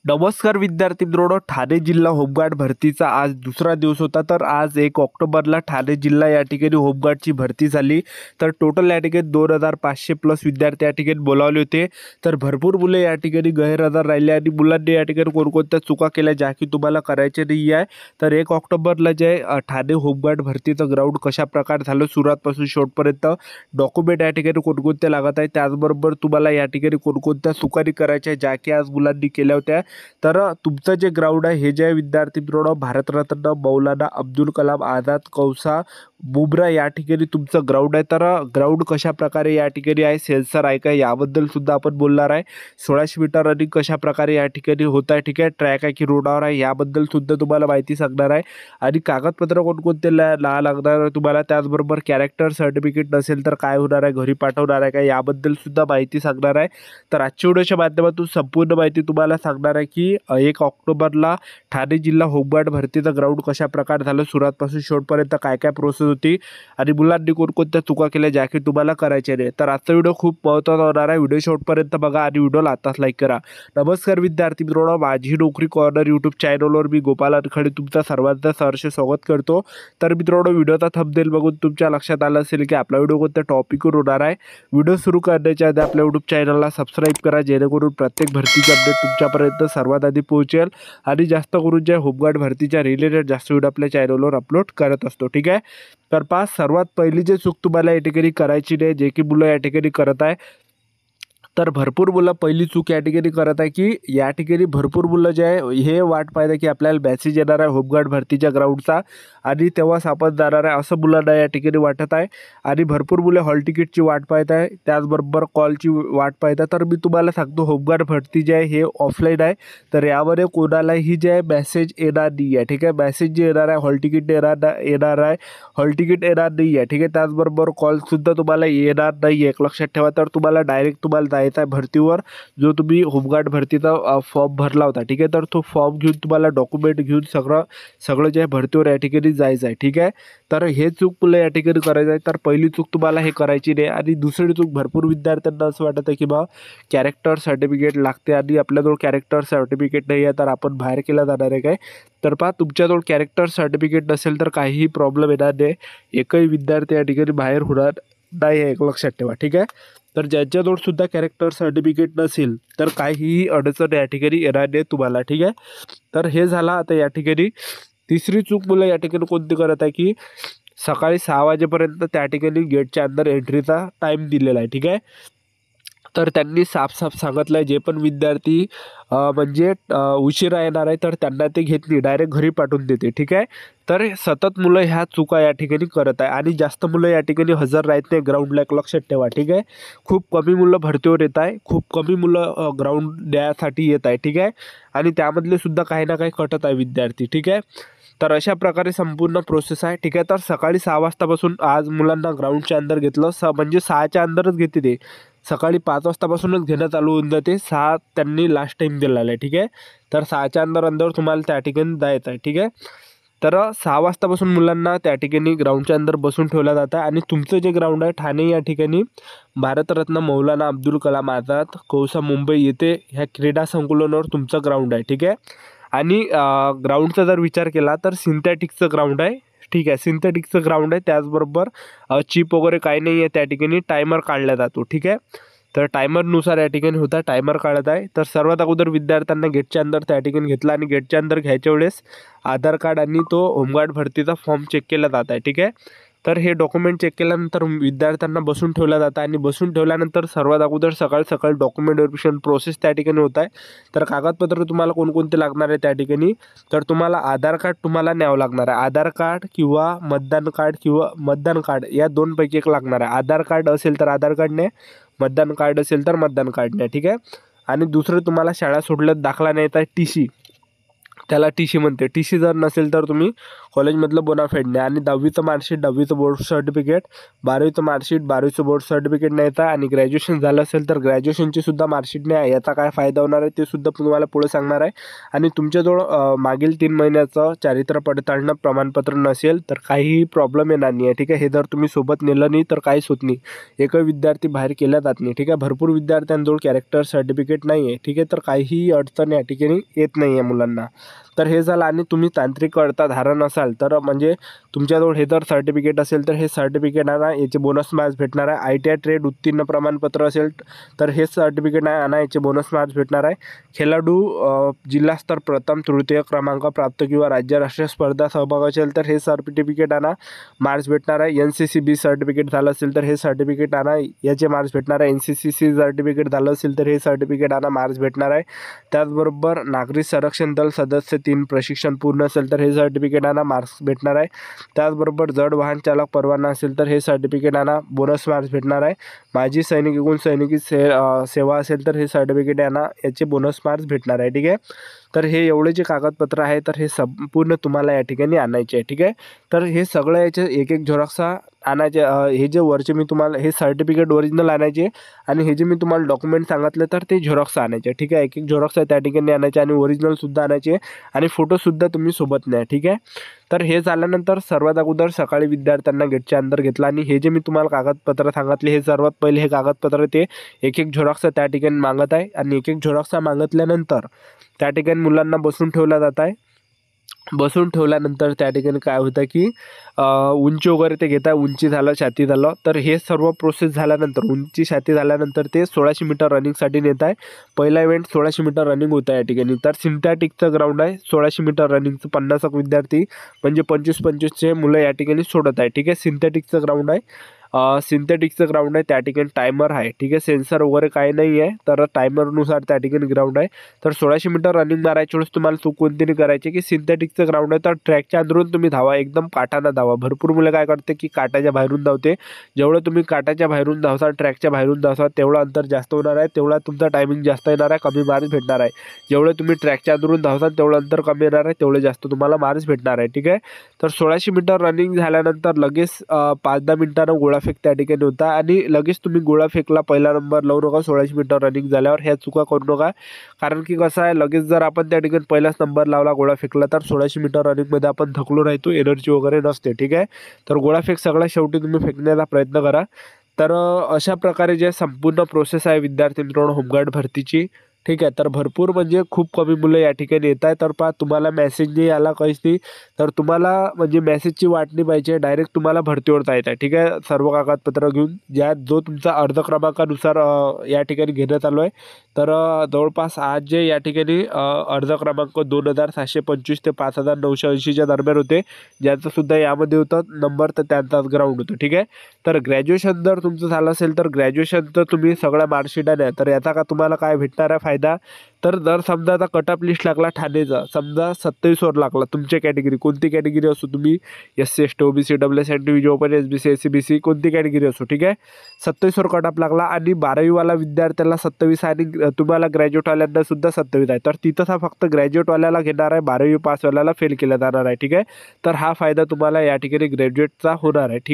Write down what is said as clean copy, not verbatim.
नमस्कार विद्यार्थी मित्रांनो, ठाणे जिल्हा होमगार्ड भरतीचा आज दुसरा दिवस होता. तर आज 1 ऑक्टोबरला ठाणे जिल्हा या ठिकाणी होमगार्डची भरती झाली. तर टोटल या ठिकाणी 2500 प्लस विद्यार्थी या ठिकाणी बोलावले होते. तर भरपूर मुले या ठिकाणी गैरहजर राहिले आणि मुलांनी या ठिकाणी कोणकोणत्या चुका केल्या ज्या की तुम्हाला करायचे नाही आहे. तर 1 ऑक्टोबरला जे ठाणे होमगार्ड भरतीचं ग्राउंड कशा प्रकारे झालं सुरुवातपासून शेवटपर्यंत, डॉक्युमेंट या ठिकाणी कोणकोणते लागत आहे, त्याचबरोबर तुम्हाला या ठिकाणी कोणकोणत्या चुका करायच्या ज्या की आज मुलांनी केल्या होत्या. तर तुमचं जे ग्राउंड आहे हे जे विद्यार्थी मित्रांनो, भारतरत्न मौलाना अब्दुल कलाम आझाद कौसा बुमरा या ठिकाणी तुमचं ग्राउंड आहे. तर ग्राउंड कशा प्रकारे या ठिकाणी आहे, सेन्सर आहे का, याबद्दल सुद्धा आपण बोलणार आहे. 1600 मीटर रनिंग कशा प्रकारे या ठिकाणी होत आहे, ठीक आहे, ट्रॅक आहे की रोडावर आहे, याबद्दल सुद्धा तुम्हाला माहिती सांगणार आहे. आणि कागदपत्र कोणकोणते लागणार आहे तुम्हाला, त्याचबरोबर कॅरेक्टर सर्टिफिकेट नसेल तर काय होणार आहे, घरी पाठवणार आहे का, याबद्दल सुद्धा माहिती सांगणार आहे. तर आजच्या व्हिडिओच्या माध्यमातून संपूर्ण माहिती तुम्हाला सांगणार आहे की 1 ऑक्टोबरला ठाणे जिल्हा होमगार्ड भरतीचं ग्राउंड कशा प्रकारे झालं, सुरुवातपासून शेवटपर्यंत काय काय प्रोसेस होती आणि मुलांनी कोणकोणत्या चुका केल्या ज्या की तुम्हाला करायच्या नाही. तर आजचा व्हिडिओ खूप महत्त्वाचा होणार आहे. व्हिडिओ शेवटपर्यंत बघा आणि व्हिडिओला आताच लाईक करा. नमस्कार विद्यार्थी मित्रांनो, माझी नोकरी कॉर्नर यूट्यूब चॅनलवर मी गोपाल अनखडे तुमचं सर्वांचं सहर्ष स्वागत करतो. तर मित्रांनो, व्हिडिओचा थंबनेल बघून तुमच्या लक्षात आलं असेल की आपला व्हिडिओ कोणत्या टॉपिकवर होणार आहे. व्हिडिओ सुरू करण्याच्या आधी आपल्या यूट्यूब चॅनलला सबस्क्राईब करा, जेणेकरून प्रत्येक भरतीचे अपडेट तुमच्यापर्यंत सर्वात आधी पोहोचेल आणि जास्त करून जे होमगार्ड भरतीच्या रिलेटेड जास्त व्हिडिओ आपल्या चॅनलवर अपलोड करत असतो, ठीक आहे. तर सर्वात पहिली जे चूक तुम्हाला या ठिकाणी करायची नाही, जे की मुलं या ठिकाणी करत आहे. तर भरपूर मुलं पहिली चूक या ठिकाणी करत आहे की या ठिकाणी भरपूर मुलं जे आहे हे वाट पाहत की आपल्याला मॅसेज येणार आहे होमगार्ड भरतीच्या ग्राउंडचा आणि तेव्हाच आपण जाणार आहे, असं मुलांना या ठिकाणी वाटत आहे. आणि भरपूर मुले हॉल तिकीटची वाट पाहत आहे, त्याचबरोबर कॉलची वाट पाहत आहे. तर मी तुम्हाला सांगतो, होमगार्ड भरती जे आहे हे ऑफलाईन आहे. तर यामध्ये कोणालाही जे आहे मॅसेज येणार नाही आहे, ठीक आहे. मॅसेज जे येणार आहे, हॉल तिकीट येणार आहे, हॉल तिकीट येणार नाही आहे, ठीक आहे. त्याचबरोबर कॉलसुद्धा तुम्हाला येणार नाही आहे, एक लक्षात ठेवा. तर तुम्हाला डायरेक्ट तुम्हाला जायचं आहे भरतीवर, जो तुम्ही होमगार्ड भरतीचा फॉर्म भरला होता, ठीक आहे. तर तो फॉर्म घेऊन तुम्हाला डॉक्युमेंट घेऊन सगळं जे आहे भरतीवर या ठिकाणी जायचं आहे, ठीक आहे. तर हे चूक तुला या ठिकाणी करायचं आहे. तर पहिली चूक तुम्हाला हे करायची नाही. आणि दुसरी चूक, भरपूर विद्यार्थ्यांना असं वाटत आहे की बा कॅरेक्टर सर्टिफिकेट लागते आणि आपल्याजवळ कॅरेक्टर सर्टिफिकेट नाही आहे तर आपण बाहेर केला जाणार आहे काय. तर तुमच्याजवळ कॅरेक्टर सर्टिफिकेट नसेल तर काहीही प्रॉब्लेम येणार नाही, एकही विद्यार्थी या ठिकाणी बाहेर होणार नाही आहे, एक लक्षात ठेवा, ठीक आहे. तर ज्यांच्याजवळ सुद्धा कॅरेक्टर सर्टिफिकेट नसेल तर काहीही अडचण या ठिकाणी येणार नाही तुम्हाला, ठीक आहे. तर हे झालं. आता या ठिकाणी तिसरी चूक मुलं या ठिकाणी कोणती करत आहे की सकाळी 6 वाजेपर्यंत त्या ठिकाणी गेटच्या अंदर एंट्रीचा टाईम दिलेला आहे, ठीक आहे. तर त्यांनी साफ सांगितलं आहे, जे पण विद्यार्थी म्हणजे उशिरा येणार आहे तर त्यांना ते घेत नाही, डायरेक्ट घरी पाठवून देते, ठीक आहे. तर सतत मुलं ह्या चुका या ठिकाणी करत आहे आणि जास्त मुलं या ठिकाणी हजर राहत नाही ग्राउंडला, एक लक्षात ठेवा, ठीक आहे. खूप कमी मुलं भरतीवर येत आहे, खूप कमी मुलं ग्राउंड द्यायसाठी येत आहे, ठीक आहे. आणि त्यामधले सुद्धा काही ना काही कटत आहे विद्यार्थी, ठीक आहे. तर अशा प्रकारे संपूर्ण प्रोसेस आहे, ठीक आहे. तर सकाळी 6 वाजतापासून आज मुलांना ग्राउंडच्या अंदर घेतलं, म्हणजे 6च्या अंदरच घेते ते. सकाळी 5 वाजतापासूनच घेणं चालू होऊन जाते, 6 त्यांनी लास्ट टाईम दिलेला आहे, ठीक आहे. तर 6च्या अंदर तुम्हाला त्या ठिकाणी जायचं आहे, ठीक आहे. तर 6 वाजतापासून मुलांना त्या ठिकाणी ग्राउंडच्या अंदर बसून ठेवलं जातं. आणि तुमचं जे ग्राउंड आहे ठाणे या ठिकाणी भारतरत्न मौलाना अब्दुल कलाम आझाद कौसा मुंबई येथे ह्या क्रीडा संकुलनावर तुमचं ग्राउंड आहे, ठीक आहे. आणि ग्राउंडचा जर विचार केला तर सिंथेटिकचं ग्राउंड आहे, ठीक आहे. सिंथेटिकचं ग्राउंड आहे, त्याचबरोबर चिप वगैरे काही नाही आहे त्या ठिकाणी. टायमर काढला जातो, ठीक आहे. तर टायमरनुसार या ठिकाणी होता, टायमर काढत आहे. तर सर्वात अगोदर विद्यार्थ्यांना गेटच्या अंदर त्या ठिकाणी घेतला आणि गेटच्या अंदर घ्यायच्या वेळेस आधार कार्ड आणि तो होमगार्ड भरतीचा फॉर्म चेक केला जात आहे, ठीक आहे. तर हे डॉक्युमेंट चेक केल्यानंतर विद्यार्थ्यांना बसून ठेवलं जातं आणि बसून ठेवल्यानंतर सर्वात अगोदर सकाळी डॉक्युमेंट व्हेरिफिकेशन प्रोसेस त्या ठिकाणी होत आहे. तर कागदपत्र तुम्हाला कोणकोणते लागणार आहे त्या ठिकाणी, तर तुम्हाला आधार कार्ड तुम्हाला न्यावं लागणार आहे. आधार कार्ड किंवा मतदान कार्ड या दोनपैकी एक लागणार आहे. आधार कार्ड असेल तर आधार कार्ड न्या, मतदान कार्ड असेल तर मतदान कार्ड न्या, ठीक आहे. आणि दुसरं तुम्हाला शाळा सोडल्यात दाखला न्यायचा आहे, TC, त्याला टी-सी म्हणते. टी-सी जर नसेल तर तुम्ही कॉलेजमधलं बोनाफाईड नाही. आणि 10वीचं मार्कशीट 10वीचं बोर्ड सर्टिफिकेट, 12वीचं मार्कशीट 12वीचं बोर्ड सर्टिफिकेट न्यायचं. आणि ग्रॅज्युएशन झालं असेल तर ग्रॅज्युएशनची सुद्धा मार्कशीट न्या. याचा काय फायदा होणार आहे ते सुद्धा तुम्हाला पुढे सांगणार आहे. आणि तुमच्याजवळ मागील 3 महिन्याचं चारित्र्य पडताळणं प्रमाणपत्र नसेल तर काहीही प्रॉब्लेम येणार नाही आहे. ठीक आहे. हे जर तुम्ही सोबत नेलं नाही तर काहीच होत नाही. एकही विद्यार्थी बाहेर केला जात नाही. ठीक आहे. भरपूर विद्यार्थ्यांजवळ कॅरेक्टर सर्टिफिकेट नाही आहे. ठीक आहे. तर काहीही अडचण या ठिकाणी येत नाही आहे मुलांना. तर हे झालं. आणि तुम्ही तांत्रिक अर्धाधारण असाल तर म्हणजे तुमच्याजवळ हे जर सर्टिफिकेट असेल तर हे सर्टिफिकेट आणा. याचे बोनस मार्क्स भेटणार आहे. ITI ट्रेड उत्तीर्ण प्रमाणपत्र असेल तर हे सर्टिफिकेट आणा. याचे बोनस मार्क्स भेटणार आहे. खेळाडू जिल्हास्तर प्रथम तृतीय क्रमांक प्राप्त किंवा राज्य राष्ट्रीय स्पर्धा सहभाग असेल तर हे सर्टिफिकेट आणा. मार्क्स भेटणार आहे. NCCB सर्टिफिकेट झालं असेल तर हे सर्टिफिकेट आणा. याचे मार्क्स भेटणार आहे. NCCC सर्टिफिकेट झालं असेल तर हे सर्टिफिकेट आणा. मार्क्स भेटणार आहे. त्याचबरोबर नागरी संरक्षण दल सदस्य 3 प्रशिक्षण पूर्ण असेल तर हे सर्टिफिकेट आणा. मार्क्स भेटणार आहे. त्याचबरोबर जड वाहन चालक परवाना असेल तर हे सर्टिफिकेट आणा. बोनस मार्क्स भेटणार आहे. माजी सैनिक एकूण सैनिकी सेवा असेल तर हे सर्टिफिकेट आणा. याचे बोनस मार्क्स भेटणार आहे. ठीक आहे. तर हे एवढे जे कागदपत्र आहे तर हे संपूर्ण तुम्हाला या ठिकाणी आणायचे आहे. ठीक आहे. तर हे सगळं याचे एक एक झेरॉक्स आणायचे. हे जे वरचे मी तुम्हाला हे सर्टिफिकेट ओरिजिनल आणायचे आणि हे जे मी तुम्हाला डॉक्युमेंट सांगितले तर ते झेरॉक्स आणायचे. ठीक आहे. एक एक झेरॉक्स त्या ठिकाणी आणायचे आणि ओरिजिनलसुद्धा आणायचे आणि फोटोसुद्धा तुम्ही सोबत न्या. ठीक आहे. तर हे झाल्यानंतर सर्वात अगोदर सकाळी विद्यार्थ्यांना गेटच्या अंदर घेतलं आणि हे जे मी तुम्हाला कागदपत्र सांगितले हे सर्वात पहिले हे कागदपत्र ते एक एक झेरॉक्स त्या ठिकाणी मागत आहे. आणि एक एक झेरॉक्स मागितल्यानंतर त्या ठिकाणी मुलांना बसून ठेवला जात आहे. बसून ठेवल्यानंतर त्या ठिकाणी काय होतं की उंची वगैरे ते घेत आहे. उंची झालं, छाती झालं. तर हे सर्व प्रोसेस झाल्यानंतर उंची छाती झाल्यानंतर ते 1600 मीटर रनिंगसाठी नेत आहे. पहिला इव्हेंट 1600 मीटर रनिंग होत आहे या ठिकाणी. तर सिंथेटिकचं ग्राउंड आहे. 1600 मीटर रनिंगचं 50 विद्यार्थी म्हणजे 25-25चे मुलं या ठिकाणी सोडत आहे. ठीक आहे. सिंथेटिकचं ग्राउंड आहे. सिंथेटिकचं ग्राउंड आहे. त्या ठिकाणी टायमर आहे. ठीक आहे. सेन्सर वगैरे काही नाही आहे. तर टायमरनुसार त्या ठिकाणी ग्राउंड आहे. तर 1600 मीटर रनिंग मारायच्या वेळेस तुम्हाला चूक कोणती नाही करायची की सिंथेटिकचं ग्राउंड आहे तर ट्रॅकच्या अंदरून तुम्ही धावा. एकदम काठानं धावा. भरपूर मुलं काय करते की काठाच्या बाहेरून धावते. जेवढं तुम्ही काठाच्या बाहेरून धावसाल, ट्रॅकच्या बाहेरून धावसाल तेवढं अंतर जास्त होणार आहे. तेवढा तुमचा टायमिंग जास्त येणार आहे. कमी मार्क्स भेटणार आहे. जेवढे तुम्ही ट्रॅकच्या अंदरून धावसाल तेवढं अंतर कमी येणार आहे. तेवढे जास्त तुम्हाला मार्क्स भेटणार आहे. ठीक आहे. तर 1600 मीटर रनिंग झाल्यानंतर लगेच 5-10 मिनिटानं गोळाफेक त्या ठिकाणी होता आणि लगेच तुम्ही गोळा फेकला पहिला नंबर लावू नका. 1600 मीटर रनिंग झाल्यावर ह्या चुका करू नका. कारण की कसं आहे लगेच जर आपण त्या ठिकाणी पहिलाच नंबर लावला गोळा फेकला तर 1600 मीटर रनिंगमध्ये आपण थकलो राहतो. एनर्जी वगैरे नसते. ठीक आहे. तर गोळा फेक सगळ्यात शेवटी तुम्ही फेकण्याचा प्रयत्न करा. तर अशा प्रकारे जे संपूर्ण प्रोसेस आहे विद्यार्थी मित्रांनो होमगार्ड भरतीची. ठीक आहे. तर भरपूर म्हणजे खूप कमी मुलं या ठिकाणी येत आहे. तर पहा तुम्हाला मेसेज नाही आला काहीच नाही. तर तुम्हाला म्हणजे मेसेजची वाट नाही पाहिजे. डायरेक्ट तुम्हाला भरतीवर जायचं आहे. ठीक आहे. सर्व कागदपत्र घेऊन जो तुमचा अर्ज क्रमांकानुसार या ठिकाणी घेण्यात आलो आहे. तर जवळपास आज जे या ठिकाणी अर्ज क्रमांक 2725 ते 5980च्या दरम्यान होते. ज्यांचं सुद्धा यामध्ये होतं नंबर तर त्यांचाच ग्राउंड होतं. ठीक आहे. तर ग्रॅज्युएशन जर तुमचं झालं असेल तर ग्रॅज्युएशनचं तुम्ही सगळ्या मार्कशीट आहे. तर याचा का तुम्हाला काय भेटणार आहे फायदा. तर जर समजा आता कट ऑफ लिस्ट लागला ठाणेचा समजा 27वर लागला तुमच्या कॅटेगरी कोणती कॅटेगरी असो तुम्ही SC ST OBC WS NTVG open SBC SC BC कोणती कॅटेगरी असो. ठीक आहे. 27वर कट ऑफ लागला आणि 12वीवाला विद्यार्थ्याला 27 आणि तुम्हाला ग्रॅज्युएटवाल्यांना सुद्धा 27 आहे. तर तिथं हा फक्त ग्रॅज्युएटवाल्याला घेणार आहे. 12वी पासवाल्याला फेल केला जाणार आहे. ठीक आहे. तर हा फायदा तुम्हाला या ठिकाणी ग्रॅज्युएटचा होणार आहे. ठीक